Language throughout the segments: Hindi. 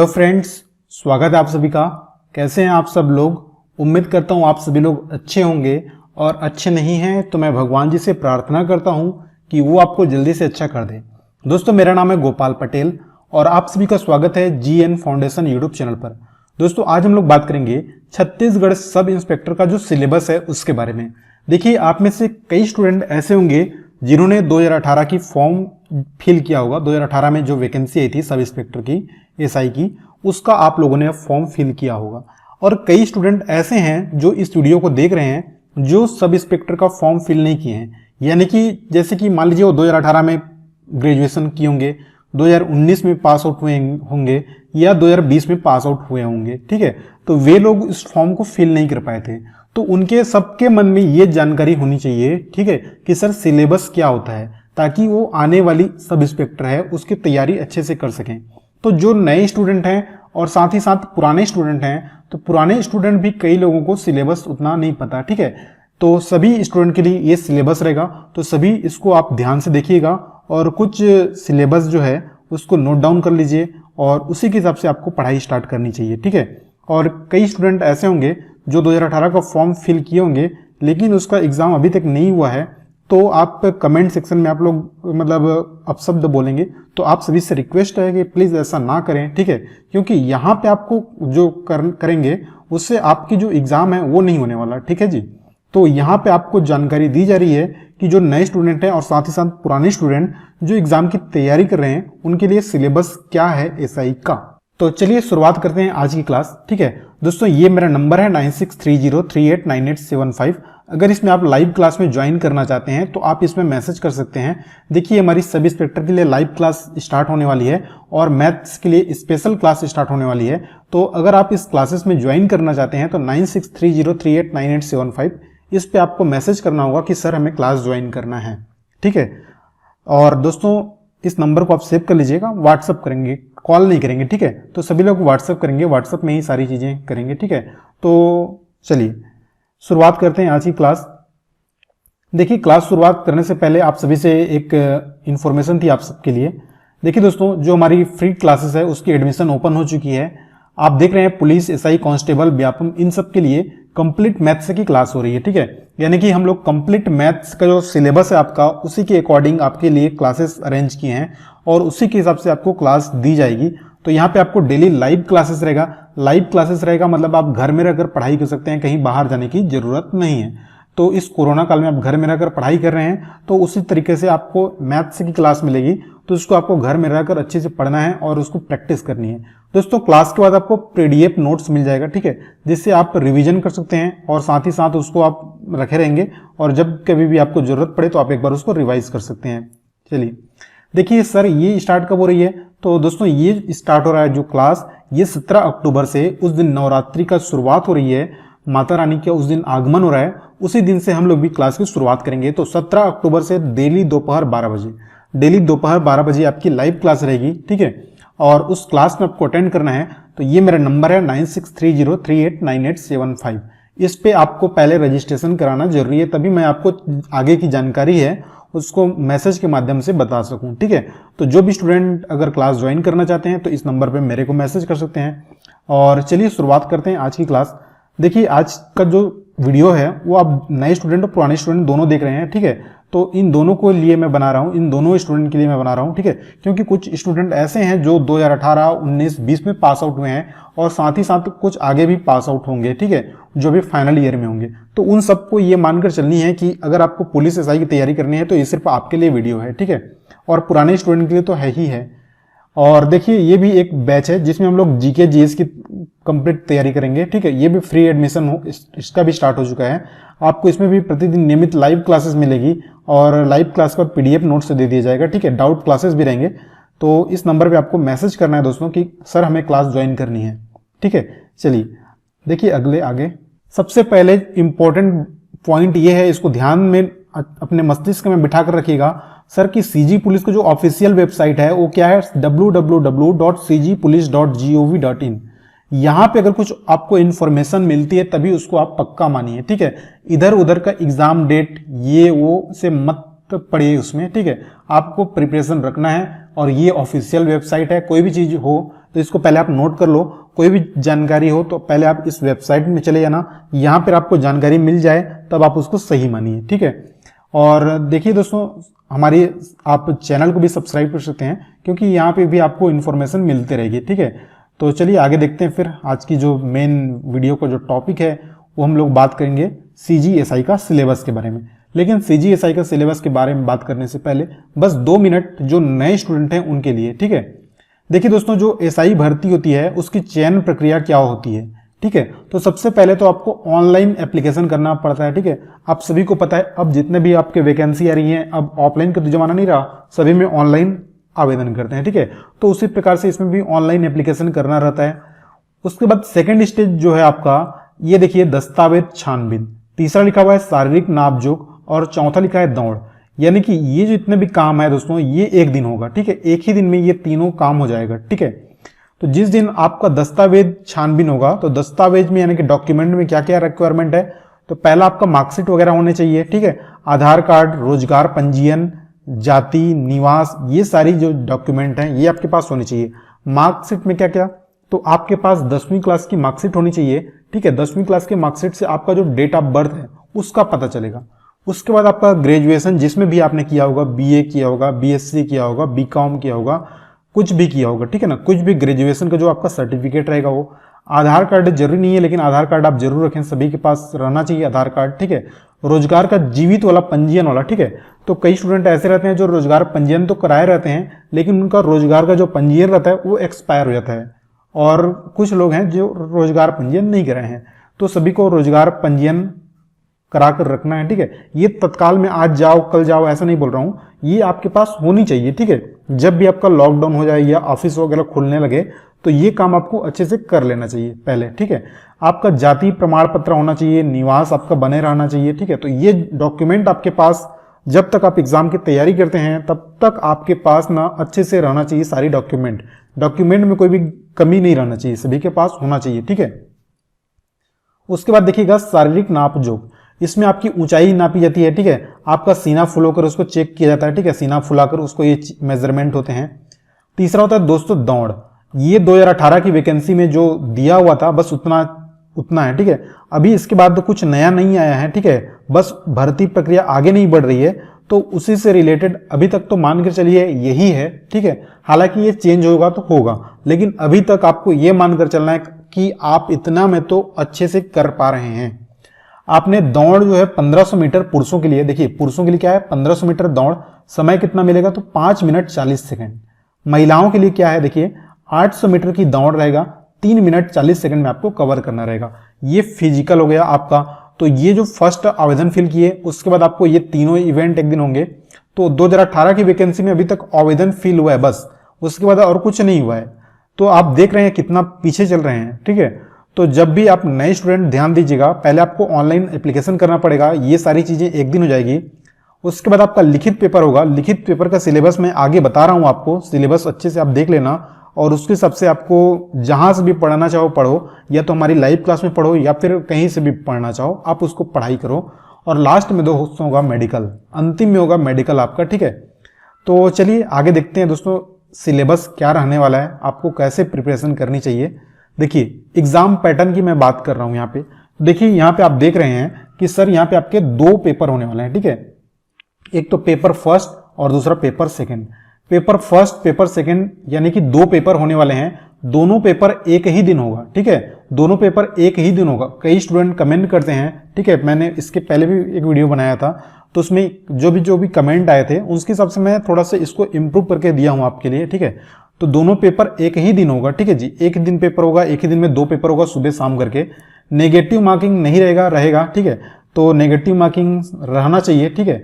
हेलो फ्रेंड्स, स्वागत है आप सभी का। कैसे हैं आप सब लोग। उम्मीद करता हूं आप सभी लोग अच्छे होंगे और अच्छे नहीं हैं तो मैं भगवान जी से प्रार्थना करता हूं कि वो आपको जल्दी से अच्छा कर दे। दोस्तों, मेरा नाम है गोपाल पटेल और आप सभी का स्वागत है GN फाउंडेशन यूट्यूब चैनल पर। दोस्तों, आज हम लोग बात करेंगे छत्तीसगढ़ सब इंस्पेक्टर का जो सिलेबस है उसके बारे में। देखिए, आप में से कई स्टूडेंट ऐसे होंगे जिन्होंने 2018 की फॉर्म फिल किया होगा। 2018 में जो वैकेंसी आई थी सब इंस्पेक्टर की, SI की, उसका आप लोगों ने फॉर्म फिल किया होगा। और कई स्टूडेंट ऐसे हैं जो इस वीडियो को देख रहे हैं जो सब इंस्पेक्टर का फॉर्म फिल नहीं किए हैं। यानी कि जैसे कि मान लीजिए वो 2018 में ग्रेजुएशन किए होंगे, 2019 में पास आउट हुए होंगे या 2020 में पास आउट हुए होंगे, ठीक है। तो वे लोग इस फॉर्म को फिल नहीं कर पाए थे। तो उनके सबके मन में ये जानकारी होनी चाहिए, ठीक है, कि सर सिलेबस क्या होता है, ताकि वो आने वाली सब इंस्पेक्टर है उसकी तैयारी अच्छे से कर सकें। तो जो नए स्टूडेंट हैं और साथ ही साथ पुराने स्टूडेंट हैं, तो पुराने स्टूडेंट भी कई लोगों को सिलेबस उतना नहीं पता, ठीक है। तो सभी स्टूडेंट के लिए ये सिलेबस रहेगा, तो सभी इसको आप ध्यान से देखिएगा और कुछ सिलेबस जो है उसको नोट डाउन कर लीजिए और उसी के हिसाब से आपको पढ़ाई स्टार्ट करनी चाहिए, ठीक है। और कई स्टूडेंट ऐसे होंगे जो 2018 का फॉर्म फिल किए होंगे लेकिन उसका एग्जाम अभी तक नहीं हुआ है, तो आप कमेंट सेक्शन में आप लोग मतलब अपशब्द बोलेंगे, तो आप सभी से रिक्वेस्ट है कि प्लीज ऐसा ना करें, ठीक है। क्योंकि यहाँ पे आपको जो करेंगे उससे आपकी जो एग्जाम है वो नहीं होने वाला, ठीक है जी। तो यहाँ पे आपको जानकारी दी जा रही है कि जो नए स्टूडेंट हैं और साथ ही साथ पुराने स्टूडेंट जो एग्जाम की तैयारी कर रहे हैं उनके लिए सिलेबस क्या है SI का। तो चलिए शुरुआत करते हैं आज की क्लास, ठीक है। दोस्तों, ये मेरा नंबर है 9630389875। अगर इसमें आप लाइव क्लास में ज्वाइन करना चाहते हैं तो आप इसमें मैसेज कर सकते हैं। देखिए, हमारी सब इंस्पेक्टर के लिए लाइव क्लास स्टार्ट होने वाली है और मैथ्स के लिए स्पेशल क्लास स्टार्ट होने वाली है। तो अगर आप इस क्लासेस में ज्वाइन करना चाहते हैं तो 9630389875 इस पे आपको मैसेज करना होगा कि सर हमें क्लास ज्वाइन करना है, ठीक है। और दोस्तों, इस नंबर को आप सेव कर लीजिएगा, व्हाट्सअप करेंगे, कॉल नहीं करेंगे, ठीक है। तो सभी लोग व्हाट्सअप करेंगे, व्हाट्सअप में ही सारी चीजें करेंगे, ठीक है। तो चलिए शुरुआत करते हैं आज की क्लास। देखिए, क्लास शुरुआत करने से पहले आप सभी से एक इंफॉर्मेशन थी आप सबके लिए। देखिए दोस्तों, जो हमारी फ्री क्लासेस है उसकी एडमिशन ओपन हो चुकी है। आप देख रहे हैं पुलिस, SI कांस्टेबल, व्यापम, इन सब के लिए कंप्लीट मैथ्स की क्लास हो रही है, ठीक है। यानी कि हम लोग कंप्लीट मैथ्स का जो सिलेबस है आपका उसी के अकॉर्डिंग आपके लिए क्लासेस अरेंज किए हैं और उसी के हिसाब से आपको क्लास दी जाएगी। तो यहाँ पे आपको डेली लाइव क्लासेस रहेगा। लाइव क्लासेस रहेगा मतलब आप घर में रहकर पढ़ाई कर सकते हैं, कहीं बाहर जाने की जरूरत नहीं है। तो इस कोरोना काल में आप घर में रहकर पढ़ाई कर रहे हैं तो उसी तरीके से आपको मैथ्स की क्लास मिलेगी, तो उसको आपको घर में रहकर अच्छे से पढ़ना है और उसको प्रैक्टिस करनी है। दोस्तों, क्लास के बाद आपको PDF नोट्स मिल जाएगा, ठीक है, जिससे आप रिवीजन कर सकते हैं और साथ ही साथ उसको आप रखे रहेंगे और जब कभी भी आपको जरूरत पड़े तो आप एक बार उसको रिवाइज कर सकते हैं। चलिए देखिए, सर ये स्टार्ट कब हो रही है। तो दोस्तों, ये स्टार्ट हो रहा है जो क्लास, ये 17 अक्टूबर से, उस दिन नवरात्रि का शुरुआत हो रही है, माता रानी का उस दिन आगमन हो रहा है, उसी दिन से हम लोग भी क्लास की शुरुआत करेंगे। तो 17 अक्टूबर से डेली दोपहर 12 बजे, डेली दोपहर 12 बजे आपकी लाइव क्लास रहेगी, ठीक है। और उस क्लास में आपको अटेंड करना है। तो ये मेरा नंबर है 9630389875। इस पे आपको पहले रजिस्ट्रेशन कराना जरूरी है, तभी मैं आपको आगे की जानकारी है उसको मैसेज के माध्यम से बता सकूं, ठीक है। तो जो भी स्टूडेंट अगर क्लास ज्वाइन करना चाहते हैं तो इस नंबर पे मेरे को मैसेज कर सकते हैं। और चलिए शुरुआत करते हैं आज की क्लास। देखिए, आज का जो वीडियो है वो आप नए स्टूडेंट और पुराने स्टूडेंट दोनों देख रहे हैं, ठीक है। तो इन दोनों को लिए मैं बना रहा हूं, इन दोनों स्टूडेंट के लिए मैं बना रहा हूं, ठीक है। क्योंकि कुछ स्टूडेंट ऐसे हैं जो 2018, 19, 20 में पास आउट हुए हैं और साथ ही साथ कुछ आगे भी पास आउट होंगे, ठीक है, जो भी फाइनल ईयर में होंगे। तो उन सबको ये मानकर चलनी है कि अगर आपको पुलिस SI की तैयारी करनी है तो ये सिर्फ आपके लिए वीडियो है, ठीक है। और पुराने स्टूडेंट के लिए तो है ही है। और देखिए, ये भी एक बैच है जिसमें हम लोग GK GS की कंप्लीट तैयारी करेंगे, ठीक है। ये भी फ्री एडमिशन हो, इसका भी स्टार्ट हो चुका है। आपको इसमें भी प्रतिदिन नियमित लाइव क्लासेस मिलेगी और लाइव क्लास का PDF नोट से दे दिया जाएगा, ठीक है। डाउट क्लासेस भी रहेंगे। तो इस नंबर पे आपको मैसेज करना है दोस्तों कि सर हमें क्लास ज्वाइन करनी है, ठीक है। चलिए देखिए अगले आगे। सबसे पहले इंपॉर्टेंट पॉइंट ये है, इसको ध्यान में अपने मस्तिष्क में बिठा कर रखिएगा सर कि CG पुलिस का जो ऑफिशियल वेबसाइट है वो क्या है, www.cgpolice.gov.in। यहाँ पे अगर कुछ आपको इन्फॉर्मेशन मिलती है तभी उसको आप पक्का मानिए, ठीक है। इधर उधर का एग्जाम डेट ये वो से मत पढ़िए उसमें, ठीक है। आपको प्रिपरेशन रखना है और ये ऑफिशियल वेबसाइट है। कोई भी चीज़ हो तो इसको पहले आप नोट कर लो, कोई भी जानकारी हो तो पहले आप इस वेबसाइट में चले जाना, यहाँ पर आपको जानकारी मिल जाए तब आप उसको सही मानिए, ठीक है। और देखिए दोस्तों, हमारी आप चैनल को भी सब्सक्राइब कर सकते हैं क्योंकि यहाँ पे भी आपको इन्फॉर्मेशन मिलती रहेगी, ठीक है। तो चलिए आगे देखते हैं। फिर आज की जो मेन वीडियो का जो टॉपिक है वो हम लोग बात करेंगे CGSI का सिलेबस के बारे में। लेकिन CGSI का सिलेबस के बारे में बात करने से पहले बस 2 मिनट जो नए स्टूडेंट हैं उनके लिए, ठीक है। देखिए दोस्तों, जो SI भर्ती होती है उसकी चयन प्रक्रिया क्या होती है, ठीक है। तो सबसे पहले तो आपको ऑनलाइन एप्लीकेशन करना पड़ता है, ठीक है। आप सभी को पता है अब जितने भी आपके वैकेंसी आ रही हैं, अब ऑफलाइन का तो जमाना नहीं रहा, सभी में ऑनलाइन आवेदन करते हैं, ठीक है। तो उसी प्रकार से इसमें भी ऑनलाइन एप्लीकेशन करना रहता है। उसके बाद सेकंड स्टेज जो है आपका, ये देखिए दस्तावेज छानबीन, तीसरा लिखा हुआ है शारीरिक नापजोख और चौथा लिखा है दौड़। यानी कि ये जो इतने भी काम है दोस्तों, ये एक दिन होगा, ठीक है। एक ही दिन में ये तीनों काम हो जाएगा, ठीक है। तो जिस दिन आपका दस्तावेज छानबीन होगा तो दस्तावेज में यानी कि डॉक्यूमेंट में क्या क्या रिक्वायरमेंट है, तो पहला आपका मार्कशीट वगैरह होने चाहिए, ठीक है। आधार कार्ड, रोजगार पंजीयन, जाति, निवास, ये सारी जो डॉक्यूमेंट हैं ये आपके पास होनी चाहिए। मार्कशीट में क्या क्या, तो आपके पास 10वीं क्लास की मार्कशीट होनी चाहिए, ठीक है। 10वीं क्लास के मार्कशीट से आपका जो डेट ऑफ बर्थ है उसका पता चलेगा। उसके बाद आपका ग्रेजुएशन जिसमें भी आपने किया होगा, BA किया होगा, BSc किया होगा, BCom किया होगा, कुछ भी किया होगा, ठीक है ना, कुछ भी ग्रेजुएशन का जो आपका सर्टिफिकेट रहेगा वो। आधार कार्ड जरूरी नहीं है लेकिन आधार कार्ड आप जरूर रखें, सभी के पास रहना चाहिए आधार कार्ड, ठीक है। रोजगार का जीवित वाला पंजीयन वाला, ठीक है। तो कई स्टूडेंट ऐसे रहते हैं जो रोजगार पंजीयन तो कराए रहते हैं लेकिन उनका रोजगार का जो पंजीयन रहता है वो एक्सपायर हो जाता है, और कुछ लोग हैं जो रोजगार पंजीयन नहीं कराए हैं। तो सभी को रोजगार पंजीयन करा कर रखना है, ठीक है। ये तत्काल में आज जाओ कल जाओ ऐसा नहीं बोल रहा हूं, ये आपके पास होनी चाहिए, ठीक है। जब भी आपका लॉकडाउन हो जाए या ऑफिस वगैरह खुलने लगे तो ये काम आपको अच्छे से कर लेना चाहिए पहले, ठीक है। आपका जाति प्रमाण पत्र होना चाहिए, निवास आपका बने रहना चाहिए, ठीक है। तो ये डॉक्यूमेंट आपके पास जब तक आप एग्जाम की तैयारी करते हैं तब तक आपके पास ना अच्छे से रहना चाहिए सारी डॉक्यूमेंट में कोई भी कमी नहीं रहना चाहिए, सभी के पास होना चाहिए, ठीक है। उसके बाद देखिएगा शारीरिक नापजोख, इसमें आपकी ऊंचाई नापी जाती है, ठीक है। आपका सीना फुल होकर उसको चेक किया जाता है, ठीक है। सीना फुलाकर उसको ये मेजरमेंट होते हैं। तीसरा होता है दोस्तों दौड़, ये 2018 की वैकेंसी में जो दिया हुआ था बस उतना है, ठीक है। अभी इसके बाद तो कुछ नया नहीं आया है, ठीक है। बस भर्ती प्रक्रिया आगे नहीं बढ़ रही है तो उसी से रिलेटेड अभी तक तो मान कर चलिए यही है, ठीक है। हालांकि ये चेंज होगा तो होगा, लेकिन अभी तक आपको ये मानकर चलना है कि आप इतना में तो अच्छे से कर पा रहे हैं। आपने दौड़ जो है 1500 मीटर पुरुषों के लिए, देखिए पुरुषों के लिए क्या है 1500 मीटर दौड़, समय कितना मिलेगा तो 5 मिनट 40 सेकंड। महिलाओं के लिए क्या है, देखिए 800 मीटर की दौड़ रहेगा, 3 मिनट 40 सेकंड में आपको कवर करना रहेगा। ये फिजिकल हो गया आपका। तो ये जो फर्स्ट आवेदन फिल किए उसके बाद आपको ये तीनों इवेंट एक दिन होंगे। तो 2018 की वैकेंसी में अभी तक आवेदन फिल हुआ है बस, उसके बाद और कुछ नहीं हुआ है। तो आप देख रहे हैं कितना पीछे चल रहे हैं, ठीक है। तो जब भी आप नए स्टूडेंट ध्यान दीजिएगा, पहले आपको ऑनलाइन एप्लीकेशन करना पड़ेगा, ये सारी चीजें एक दिन हो जाएगी। उसके बाद आपका लिखित पेपर होगा। लिखित पेपर का सिलेबस मैं आगे बता रहा हूं आपको, सिलेबस अच्छे से आप देख लेना और उसके हिसाब से आपको जहां से भी पढ़ना चाहो पढ़ो, या तो हमारी लाइव क्लास में पढ़ो या फिर कहीं से भी पढ़ना चाहो आप उसको पढ़ाई करो। और लास्ट में दोस्तों होगा मेडिकल, अंतिम में होगा मेडिकल आपका, ठीक है। तो चलिए आगे देखते हैं दोस्तों सिलेबस क्या रहने वाला है, आपको कैसे प्रिपरेशन करनी चाहिए। देखिए एग्जाम पैटर्न की मैं बात कर रहा हूं यहाँ पे। देखिए यहाँ पे आप देख रहे हैं कि सर यहाँ पे आपके 2 पेपर होने वाले हैं, ठीक है। एक तो पेपर फर्स्ट और दूसरा paper second. Paper first paper second यानी कि 2 पेपर होने वाले हैं। दोनों पेपर एक ही दिन होगा, ठीक है। दोनों पेपर एक ही दिन होगा। कई स्टूडेंट कमेंट करते हैं, ठीक है, मैंने इसके पहले भी एक वीडियो बनाया था तो उसमें जो भी कमेंट आए थे उसके हिसाब से मैं थोड़ा सा इसको इम्प्रूव करके दिया हूं आपके लिए, ठीक है। तो दोनों पेपर एक ही दिन होगा, ठीक है जी। एक दिन पेपर होगा, एक ही दिन में 2 पेपर होगा सुबह शाम करके। नेगेटिव मार्किंग नहीं रहेगा, ठीक है। तो नेगेटिव मार्किंग रहना चाहिए, ठीक है,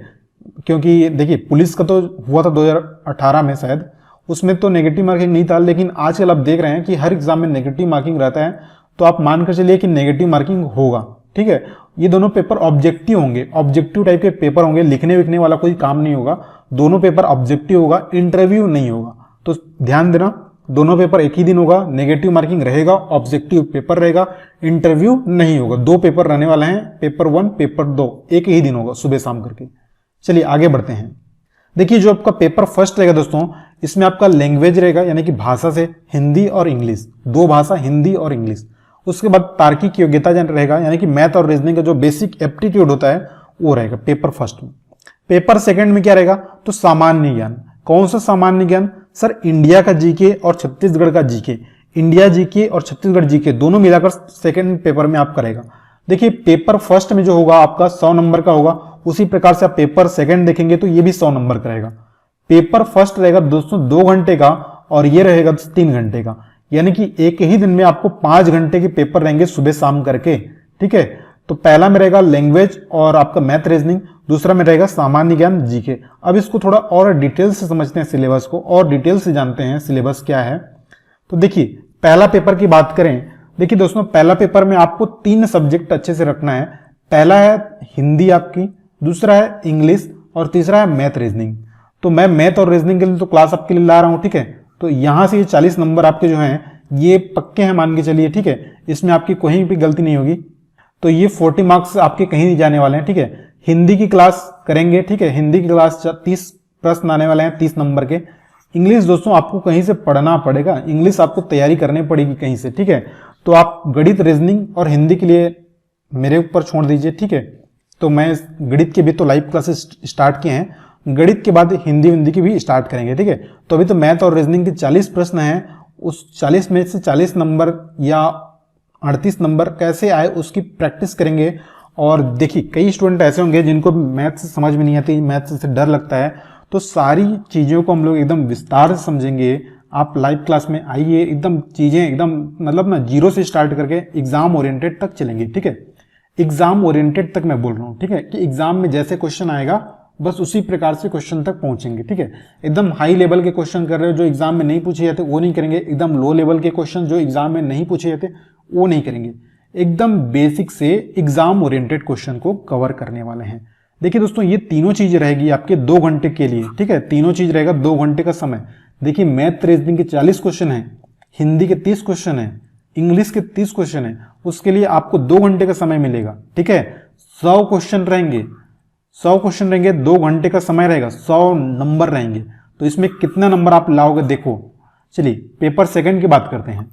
क्योंकि देखिए पुलिस का तो हुआ था 2018 में शायद, उसमें तो नेगेटिव मार्किंग नहीं था, लेकिन आजकल आप देख रहे हैं कि हर एग्जाम में नेगेटिव मार्किंग रहता है। तो आप मानकर चलिए कि नेगेटिव मार्किंग होगा, ठीक है। ये दोनों पेपर ऑब्जेक्टिव होंगे, ऑब्जेक्टिव टाइप के पेपर होंगे, लिखने विखने वाला कोई काम नहीं होगा। दोनों पेपर ऑब्जेक्टिव होगा, इंटरव्यू नहीं होगा। तो ध्यान देना, दोनों पेपर एक ही दिन होगा, नेगेटिव मार्किंग रहेगा, ऑब्जेक्टिव पेपर रहेगा, इंटरव्यू नहीं होगा। 2 पेपर रहने वाले हैं, पेपर 1 पेपर 2 एक ही दिन होगा सुबह शाम करके। चलिए आगे बढ़ते हैं। देखिए जो आपका पेपर फर्स्ट रहेगा दोस्तों, इसमें आपका लैंग्वेज रहेगा, यानी कि भाषा से हिंदी और इंग्लिश, 2 भाषा हिंदी और इंग्लिश। उसके बाद तार्किक योग्यता रहेगा, यानी कि मैथ और रीजनिंग का जो बेसिक एप्टीट्यूड होता है वो रहेगा पेपर फर्स्ट में। पेपर सेकंड में क्या रहेगा, तो सामान्य ज्ञान। कौन सा सामान्य ज्ञान सर, इंडिया का जीके और छत्तीसगढ़ का जीके, इंडिया जीके और छत्तीसगढ़ जीके दोनों मिलाकर सेकंड पेपर में आपका रहेगा। देखिए पेपर फर्स्ट में जो होगा आपका 100 नंबर का होगा, उसी प्रकार से आप पेपर सेकंड देखेंगे तो ये भी 100 नंबर का रहेगा। पेपर फर्स्ट रहेगा दोस्तों 2 घंटे का और ये रहेगा 3 घंटे का, यानी कि एक ही दिन में आपको 5 घंटे के पेपर रहेंगे सुबह शाम करके, ठीक है। तो पहला में रहेगा लैंग्वेज और आपका मैथ रीजनिंग, दूसरा में रहेगा सामान्य ज्ञान जीके। अब इसको थोड़ा और डिटेल से समझते हैं, सिलेबस को और डिटेल से जानते हैं सिलेबस क्या है। तो देखिए पहला पेपर की बात करें, देखिए दोस्तों पहला पेपर में आपको 3 सब्जेक्ट अच्छे से रखना है। पहला है हिंदी आपकी, दूसरा है इंग्लिश और तीसरा है मैथ रीजनिंग। तो मैं मैथ और रीजनिंग के लिए तो क्लास आपके लिए ला रहा हूं, ठीक है। तो यहां से ये 40 नंबर आपके जो हैं ये पक्के हैं मान के चलिए, ठीक है। इसमें आपकी कोई भी गलती नहीं होगी। तो ये 40 मार्क्स आपके कहीं नहीं जाने वाले हैं, ठीक है। हिंदी की क्लास करेंगे, ठीक है। हिंदी की क्लास 30 प्रश्न आने वाले हैं 30 नंबर के। इंग्लिश दोस्तों आपको कहीं से पढ़ना पड़ेगा, इंग्लिश आपको तैयारी करनी पड़ेगी कहीं से, ठीक है। तो आप गणित रीजनिंग और हिंदी के लिए मेरे ऊपर छोड़ दीजिए, ठीक है। तो मैं गणित के भी तो लाइव क्लासेस स्टार्ट किए हैं, गणित के बाद हिंदी की भी स्टार्ट करेंगे, ठीक है। तो अभी तो मैथ और रीजनिंग के 40 प्रश्न हैं, उस 40 में से 40 नंबर या 38 नंबर कैसे आए उसकी प्रैक्टिस करेंगे। और देखिए कई स्टूडेंट ऐसे होंगे जिनको मैथ से समझ में नहीं आती, मैथ से डर लगता है, तो सारी चीज़ों को हम लोग एकदम विस्तार से समझेंगे। आप लाइव क्लास में आइए, एकदम चीज़ें एकदम मतलब ना जीरो से स्टार्ट करके एग्जाम ओरिएंटेड तक चलेंगे, ठीक है। एग्जाम ओरिएंटेड तक मैं बोल रहा हूँ, ठीक है, कि एग्जाम में जैसे क्वेश्चन आएगा बस उसी प्रकार से क्वेश्चन तक पहुंचेंगे, ठीक है। एकदम हाई लेवल के क्वेश्चन कर रहे हो जो एग्जाम में नहीं पूछे जाते वो नहीं करेंगे, एकदम लो लेवल के क्वेश्चन जो एग्जाम में नहीं पूछे जाते वो नहीं करेंगे। एकदम बेसिक से एग्जाम ओरिएंटेड क्वेश्चन को कवर करने वाले हैं। देखिए दोस्तों ये तीनों चीज रहेगी आपके 2 घंटे के लिए, ठीक है। तीनों चीज रहेगा 2 घंटे का समय। देखिए मैथ रीजनिंग के 40 क्वेश्चन है, हिंदी के 30 क्वेश्चन है, इंग्लिश के 30 क्वेश्चन है, उसके लिए आपको 2 घंटे का समय मिलेगा, ठीक है। 100 क्वेश्चन रहेंगे, 100 क्वेश्चन रहेंगे, 2 घंटे का समय रहेगा, 100 नंबर रहेंगे। तो इसमें कितना नंबर आप लाओगे देखो। चलिए पेपर सेकंड की बात करते हैं।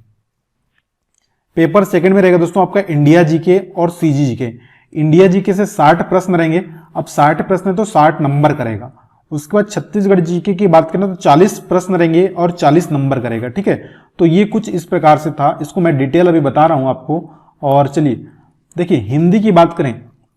पेपर सेकंड में रहेगा दोस्तों आपका इंडिया जीके और सीजी जीके। इंडिया जीके से 60 प्रश्न रहेंगे। अब 60 प्रश्न है तो 60 नंबर करेगा। उसके बाद छत्तीसगढ़ जीके की बात करें तो 40 प्रश्न रहेंगे और 40 नंबर करेगा, ठीक है। तो ये कुछ इस प्रकार से था, इसको मैं डिटेल अभी बता रहा हूं आपको। और चलिए देखिए हिंदी की बात करें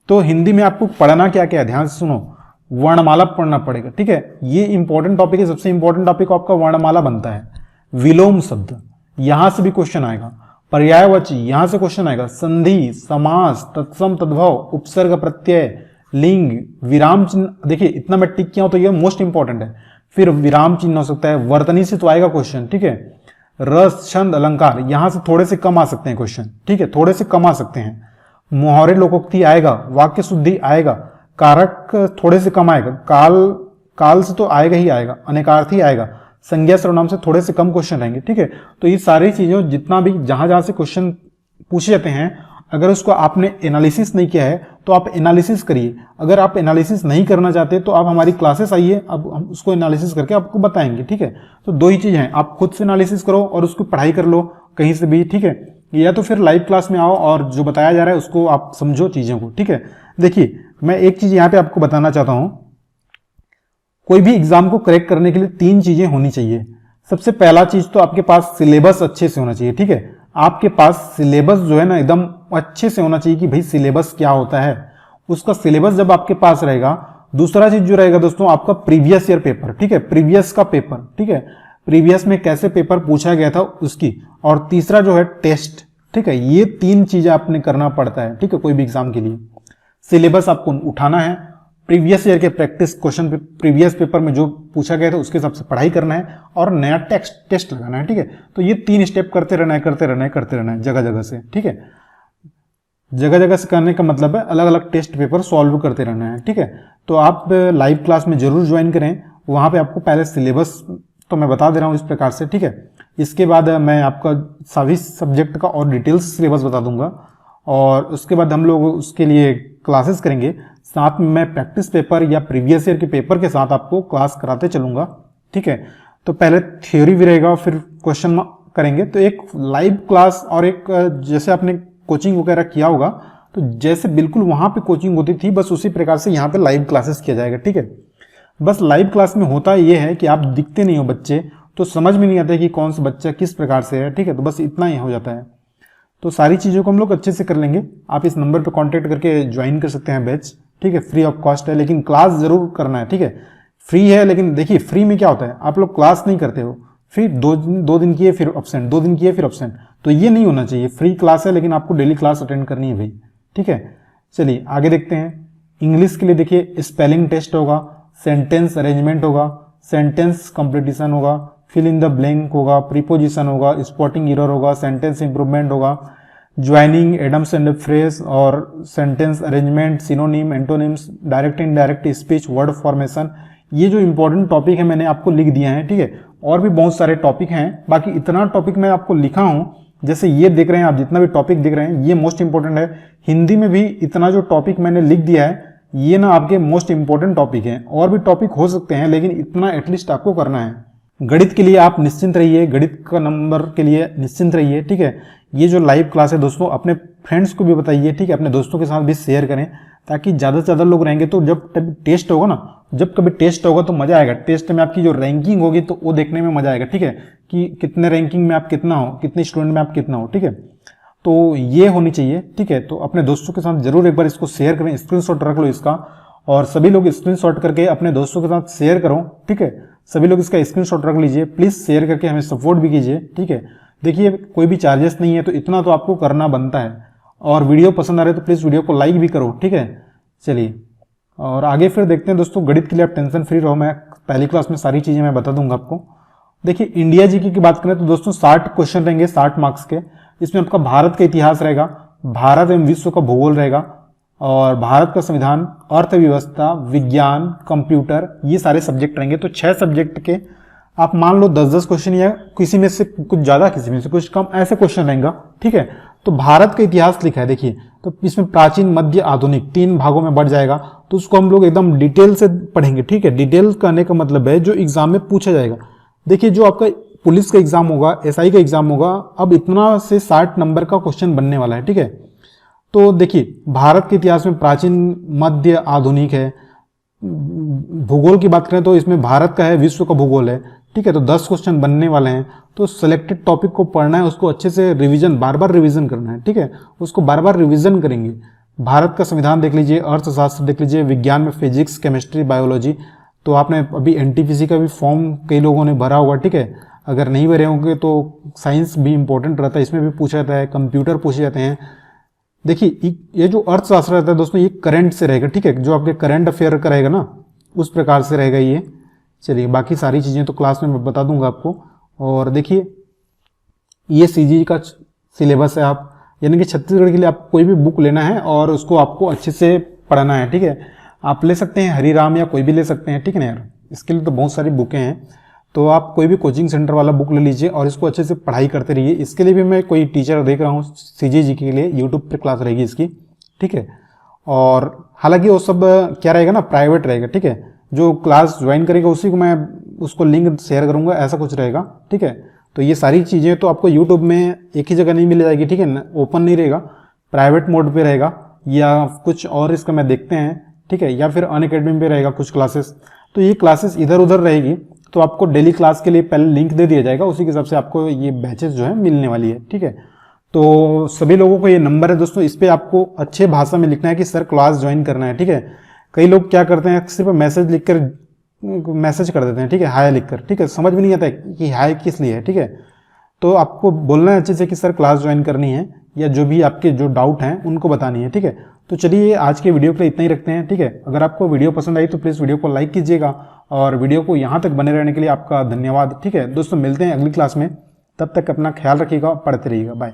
तो हिंदी में आपको पढ़ना क्या क्या है, ध्यान से सुनो। वर्णमाला पढ़ना पड़ेगा, ठीक है। ये इंपॉर्टेंट टॉपिक है, सबसे इंपॉर्टेंट टॉपिक आपका वर्णमाला बनता है। विलोम शब्द यहां से भी क्वेश्चन आएगा, पर्यायवाची यहां से क्वेश्चन आएगा, संधि, समास, तत्सम तद्भव, उपसर्ग प्रत्यय, लिंग, विराम चिन्ह। देखिए इतना मैं टिक किया हूं तो ये मोस्ट इंपॉर्टेंट है। फिर विराम चिन्ह हो सकता है, वर्तनी से तो आएगा क्वेश्चन, ठीक है। रस, छंद, अलंकार यहां से थोड़े से कम आ सकते हैं क्वेश्चन, ठीक है, थोड़े से कम आ सकते हैं। मुहावरे लोकोक्ति आएगा, वाक्य शुद्धि आएगा, कारक थोड़े से कम आएगा, काल से तो आएगा ही आएगा, अनेकार्थी आएगा, संज्ञा सर्वनाम से थोड़े से कम क्वेश्चन रहेंगे, ठीक है। तो ये सारी चीजें जितना भी जहां से क्वेश्चन पूछे जाते हैं, अगर उसको आपने एनालिसिस नहीं किया है तो आप एनालिसिस करिए। अगर आप एनालिसिस नहीं करना चाहते तो आप हमारी क्लासेस आइए, अब हम उसको एनालिसिस करके आपको बताएंगे, ठीक है। तो 2 ही चीज हैं, आप खुद से एनालिसिस करो और उसको पढ़ाई कर लो कहीं से भी, ठीक है, या तो फिर लाइव क्लास में आओ और जो बताया जा रहा है उसको आप समझो चीजों को, ठीक है। देखिए मैं एक चीज यहाँ पे आपको बताना चाहता हूं, कोई भी एग्जाम को करेक्ट करने के लिए 3 चीजें होनी चाहिए। सबसे पहला चीज तो आपके पास सिलेबस अच्छे से होना चाहिए, ठीक है। आपके पास सिलेबस जो है ना एकदम अच्छे से होना चाहिए कि भाई सिलेबस क्या होता है, उसका सिलेबस जब आपके पास रहेगा। दूसरा चीज जो रहेगा दोस्तों आपका प्रीवियस ईयर पेपर, ठीक है, प्रीवियस का पेपर, ठीक है, प्रीवियस में कैसे पेपर पूछा गया था उसकी। और तीसरा जो है टेस्ट, ठीक है। ये 3 चीजें आपने करना पड़ता है, ठीक है, कोई भी एग्जाम के लिए। सिलेबस आपको उठाना है, प्रीवियस ईयर के प्रैक्टिस क्वेश्चन प्रीवियस पेपर में जो पूछा गया था उसके हिसाब से पढ़ाई करना है और नया टेस्ट लगाना है, ठीक है। तो ये 3 स्टेप करते रहना है जगह जगह से, ठीक है। जगह जगह से करने का मतलब है अलग अलग टेस्ट पेपर सॉल्व करते रहना है, ठीक है। तो आप लाइव क्लास में जरूर ज्वाइन करें, वहां पे आपको पहले सिलेबस तो मैं बता दे रहा हूं इस प्रकार से, ठीक है। इसके बाद मैं आपका सभी सब्जेक्ट का और डिटेल्स सिलेबस बता दूंगा और उसके बाद हम लोग उसके लिए क्लासेस करेंगे। साथ में मैं प्रैक्टिस पेपर या प्रीवियस ईयर के पेपर के साथ आपको क्लास कराते चलूंगा, ठीक है। तो पहले थ्योरी भी रहेगा, फिर क्वेश्चन करेंगे। तो एक लाइव क्लास और एक जैसे आपने कोचिंग वगैरह किया होगा, तो जैसे बिल्कुल वहां पे कोचिंग होती थी बस उसी प्रकार से यहाँ पे लाइव क्लासेस किया जाएगा, ठीक है। बस लाइव क्लास में होता ये है कि आप दिखते नहीं हो बच्चे, तो समझ में नहीं आता है कि कौन सा बच्चा किस प्रकार से है, ठीक है। तो बस इतना ही हो जाता है। तो सारी चीज़ों को हम लोग अच्छे से कर लेंगे। आप इस नंबर पर कॉन्टैक्ट करके ज्वाइन कर सकते हैं बैच, ठीक है। फ्री ऑफ कॉस्ट है, लेकिन क्लास जरूर करना है, ठीक है। फ्री है, लेकिन देखिए फ्री में क्या होता है, आप लोग क्लास नहीं करते हो, फिर दो दिन किए फिर अब्सेंट, 2 दिन किए फिर अब्सेंट, तो ये नहीं होना चाहिए। फ्री क्लास है लेकिन आपको डेली क्लास अटेंड करनी है भाई, ठीक है। चलिए आगे देखते हैं। इंग्लिश के लिए देखिए स्पेलिंग टेस्ट होगा, सेंटेंस अरेंजमेंट होगा, सेंटेंस कंप्लीटिशन होगा, फिल इन द ब्लैंक होगा, प्रीपोजिशन होगा, स्पॉटिंग एरर होगा, सेंटेंस इंप्रूवमेंट होगा, ज्वाइनिंग, एडम्स एंड फ्रेज और sentence arrangement, synonym, antonyms, direct indirect speech, word formation. ये जो इंपॉर्टेंट टॉपिक है मैंने आपको लिख दिया है, ठीक है। और भी बहुत सारे टॉपिक हैं, बाकी इतना टॉपिक मैं आपको लिखा हूं। जैसे ये देख रहे हैं आप, जितना भी टॉपिक देख रहे हैं ये मोस्ट इंपॉर्टेंट है। हिंदी में भी इतना जो टॉपिक मैंने लिख दिया है ये ना आपके मोस्ट इंपॉर्टेंट टॉपिक है। और भी टॉपिक हो सकते हैं लेकिन इतना एटलीस्ट आपको करना है। गणित के लिए आप निश्चिंत रहिए, गणित का नंबर के लिए निश्चिंत रहिए, ठीक है। ये जो लाइव क्लास है दोस्तों अपने फ्रेंड्स को भी बताइए, ठीक है। अपने दोस्तों के साथ भी शेयर करें ताकि ज़्यादा से ज़्यादा लोग रहेंगे तो जब टेस्ट होगा ना, जब कभी टेस्ट होगा तो मज़ा आएगा। टेस्ट में आपकी जो रैंकिंग होगी तो वो देखने में मज़ा आएगा, ठीक है, कि कितने रैंकिंग में आप कितना हो, कितने स्टूडेंट में आप कितना हो, ठीक है। तो ये होनी चाहिए, ठीक है। तो अपने दोस्तों के साथ जरूर एक बार इसको शेयर करें, स्क्रीनशॉट रख लो इसका, और सभी लोग स्क्रीनशॉट करके अपने दोस्तों के साथ शेयर करो, ठीक है। सभी लोग इसका स्क्रीनशॉट रख लीजिए, प्लीज़ शेयर करके हमें सपोर्ट भी कीजिए, ठीक है। देखिए कोई भी चार्जेस नहीं है तो इतना तो आपको करना बनता है। और वीडियो पसंद आ रहे तो प्लीज़ वीडियो को लाइक भी करो, ठीक है। चलिए और आगे फिर देखते हैं दोस्तों। गणित के लिए आप टेंशन फ्री रहो, मैं पहली क्लास में सारी चीज़ें मैं बता दूंगा आपको। देखिए इंडिया जीके की बात करें तो दोस्तों 60 क्वेश्चन रहेंगे, 60 मार्क्स के। इसमें आपका भारत का इतिहास रहेगा, भारत एवं विश्व का भूगोल रहेगा, और भारत का संविधान, अर्थव्यवस्था, विज्ञान, कंप्यूटर, ये सारे सब्जेक्ट रहेंगे। तो 6 सब्जेक्ट के आप मान लो 10-10 क्वेश्चन, या किसी में से कुछ ज़्यादा किसी में से कुछ कम, ऐसे क्वेश्चन रहेंगे, ठीक है। तो भारत का इतिहास लिखा है देखिए, तो इसमें प्राचीन, मध्य, आधुनिक 3 भागों में बढ़ जाएगा। तो उसको हम लोग एकदम डिटेल से पढ़ेंगे, ठीक है। डिटेल करने का मतलब है जो एग्जाम में पूछा जाएगा। देखिए जो आपका पुलिस का एग्जाम होगा, एसआई का एग्जाम होगा, अब इतना से 60 नंबर का क्वेश्चन बनने वाला है, ठीक है। तो देखिए भारत के इतिहास में प्राचीन, मध्य, आधुनिक है। भूगोल की बात करें तो इसमें भारत का है, विश्व का भूगोल है, ठीक है। तो 10 क्वेश्चन बनने वाले हैं। तो सिलेक्टेड टॉपिक को पढ़ना है, उसको अच्छे से रिवीजन, बार बार रिवीजन करना है, ठीक है। उसको बार बार रिवीजन करेंगे। भारत का संविधान देख लीजिए, अर्थशास्त्र देख लीजिए, विज्ञान में फिजिक्स, केमिस्ट्री, बायोलॉजी। तो आपने अभी एनटीपीसी का भी फॉर्म कई लोगों ने भरा होगा, ठीक है। अगर नहीं भरे होंगे तो साइंस भी इंपॉर्टेंट रहता है, इसमें भी पूछा जाता है, कंप्यूटर पूछे जाते हैं। देखिए ये जो अर्थशास्त्र रहता है दोस्तों ये करंट से रहेगा, ठीक है। जो आपके करंट अफेयर का रहेगा ना उस प्रकार से रहेगा ये। चलिए बाकी सारी चीज़ें तो क्लास में मैं बता दूंगा आपको। और देखिए ये सीजी का सिलेबस है, आप यानी कि छत्तीसगढ़ के लिए आप कोई भी बुक लेना है और उसको आपको अच्छे से पढ़ना है, ठीक है। आप ले सकते हैं हरिराम या कोई भी ले सकते हैं, ठीक है ना यार। इसके लिए तो बहुत सारी बुकें हैं, तो आप कोई भी कोचिंग सेंटर वाला बुक ले लीजिए और इसको अच्छे से पढ़ाई करते रहिए। इसके लिए भी मैं कोई टीचर देख रहा हूँ सीजीजी के लिए, यूट्यूब पर क्लास रहेगी इसकी, ठीक है। और हालांकि वो सब क्या रहेगा ना, प्राइवेट रहेगा, ठीक है। जो क्लास ज्वाइन करेगा उसी को मैं उसको लिंक शेयर करूंगा, ऐसा कुछ रहेगा, ठीक है। तो ये सारी चीज़ें तो आपको यूट्यूब में एक ही जगह नहीं मिल जाएगी, ठीक है ना। ओपन नहीं रहेगा, प्राइवेट मोड पे रहेगा या कुछ और इसका मैं देखते हैं, ठीक है। या फिर अनअकैडमी पे रहेगा कुछ क्लासेस। तो ये क्लासेस इधर उधर रहेगी, तो आपको डेली क्लास के लिए पहले लिंक दे दिया जाएगा, उसी के हिसाब से आपको ये बैचेस जो है मिलने वाली है, ठीक है। तो सभी लोगों को ये नंबर है दोस्तों, इस पर आपको अच्छे भाषा में लिखना है कि सर क्लास ज्वाइन करना है, ठीक है। कई लोग क्या करते हैं सिर्फ मैसेज लिखकर मैसेज कर देते हैं, ठीक है, हाय लिखकर, ठीक है। समझ में नहीं आता है कि हाय किस लिए है, ठीक है। तो आपको बोलना है अच्छे से कि सर क्लास ज्वाइन करनी है, या जो भी आपके जो डाउट हैं उनको बतानी है, ठीक है। तो चलिए आज के वीडियो के लिए इतना ही रखते हैं, ठीक है। अगर आपको वीडियो पसंद आई तो प्लीज़ वीडियो को लाइक कीजिएगा, और वीडियो को यहाँ तक बने रहने के लिए आपका धन्यवाद, ठीक है। दोस्तों मिलते हैं अगली क्लास में, तब तक अपना ख्याल रखिएगा, पढ़ते रहिएगा, बाय।